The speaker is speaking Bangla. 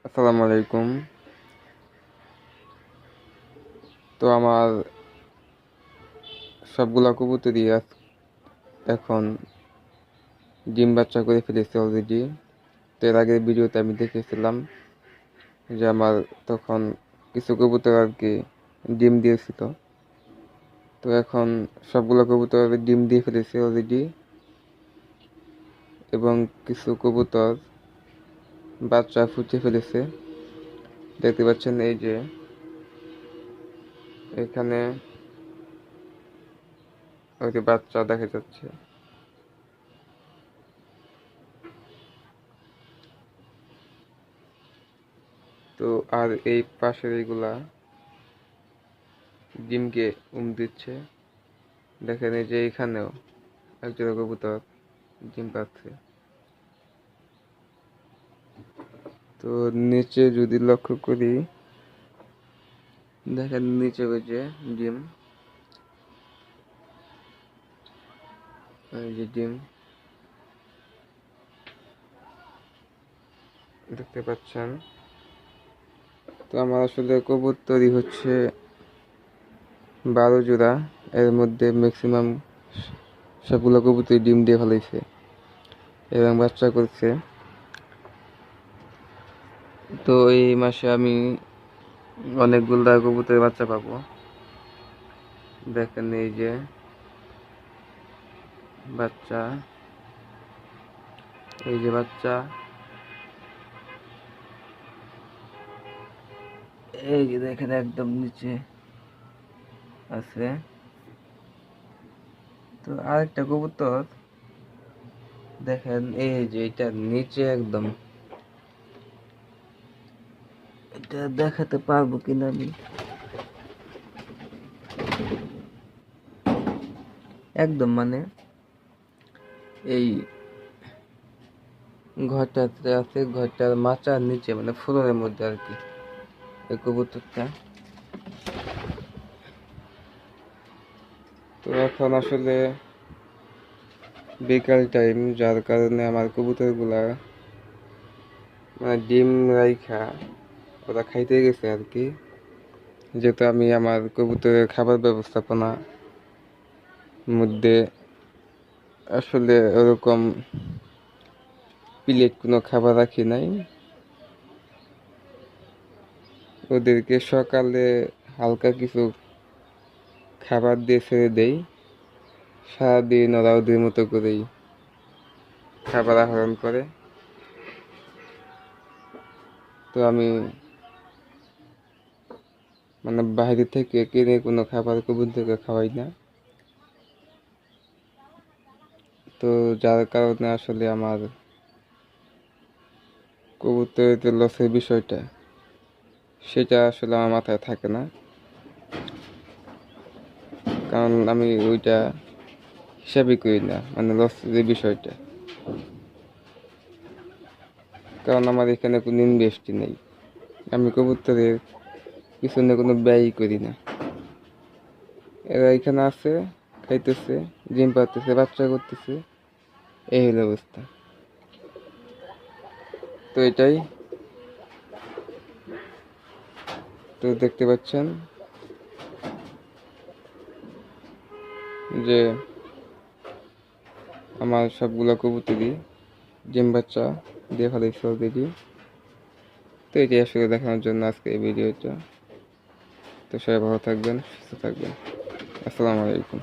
আসসালামু আলাইকুম। তো আমার সবগুলা কবুতরই এখন ডিম বাচ্চা করে ফেলেছে অলরেডি। তো এর আগের ভিডিওতে আমি দেখেছিলাম যে আমার তখন কিছু কবুতর আর কি ডিম দিয়েছিল। তো এখন সবগুলো কবুতর ডিম দিয়ে ফেলেছে অলরেডি, এবং কিছু কবুতর বাচ্চা ফুটে ফেলেছে। দেখতে পাচ্ছেন এই যে এখানে ওই যে বাচ্চা দেখা যাচ্ছে। তো আর এই পাশের এইগুলা ডিমকে দিচ্ছে। দেখেন এই যে এখানেও একজোড়া কবুতর ডিম পাচ্ছে। তো নিচে যদি লক্ষ্য করি, দেখেন নিচে ওই যে ডিম, এই যে ডিম দেখতে পাচ্ছেন। তো আমার আসলে কবুতরই হচ্ছে 12 জোড়া, এর মধ্যে ম্যাক্সিমাম সবগুলো কবুতর ডিম দিয়ে ফেলাইছে এবং বাচ্চা করছে। তো এই মাসে আমি অনেকগুলা কবুতরের বাচ্চা পাবো। দেখেন এই যে বাচ্চা, এই যে বাচ্চা, এই যে দেখেন একদম নিচে আছে। তো আরেকটা কবুতর দেখেন এই যে এটা নিচে একদম, এটা দেখাতে পারবো কিনা আমি, একদম মানে এই ঘরটাতে আছে, ঘরটার মাচার নিচে মানে ফ্লোরের মধ্যে আর কি এই কবুতরটা। তো এখন আসলে বিকাল টাইম, যার কারণে আমার কবুতরগুলা মানে ডিম রাইখা ওরা খাইতে গেছে আর কি। যেহেতু আমি আমার কবুতরের খাবার ব্যবস্থাপনা মধ্যে আসলে ওরকম প্লেট কোনো খাবার রাখি নাই, ওদেরকে সকালে হালকা কিছু খাবার দিয়ে ছেড়ে দেই। সারাদিন ওরা ওদের মতো করেই খাবার আহরণ করে। তো আমি মানে বাইরে থেকে কিনে কোনো খাবার কবুতরকে খাওয়াই না। তো যার কারণে আসলে আমার কবুতরের যে লসের বিষয়টা, সেটা আসলে আমার মাথায় থাকে না, কারণ আমি ওইটা হিসাবই করি না, মানে লসের যে বিষয়টা। কারণ আমার এখানে কোনো ইনভেস্টই নেই, আমি কবুতরের পিছনে কোনো ব্যয়ই করি না। এরা এখানে আছে, খাইতেছে, ডিম পাড়তেছে, বাচ্চা করতেছে, এই হলো অবস্থা। তো এটাই, তো দেখতে পাচ্ছেন যে আমার সবগুলা কবুতরই ডিম বাচ্চা দিয়ে ফেলাইছে অলরেডি। তো এটি আসলে দেখানোর জন্য আজকে এই ভিডিওটা। তো সবাই ভালো থাকবেন, সুস্থ থাকবেন। আসসালামু আলাইকুম।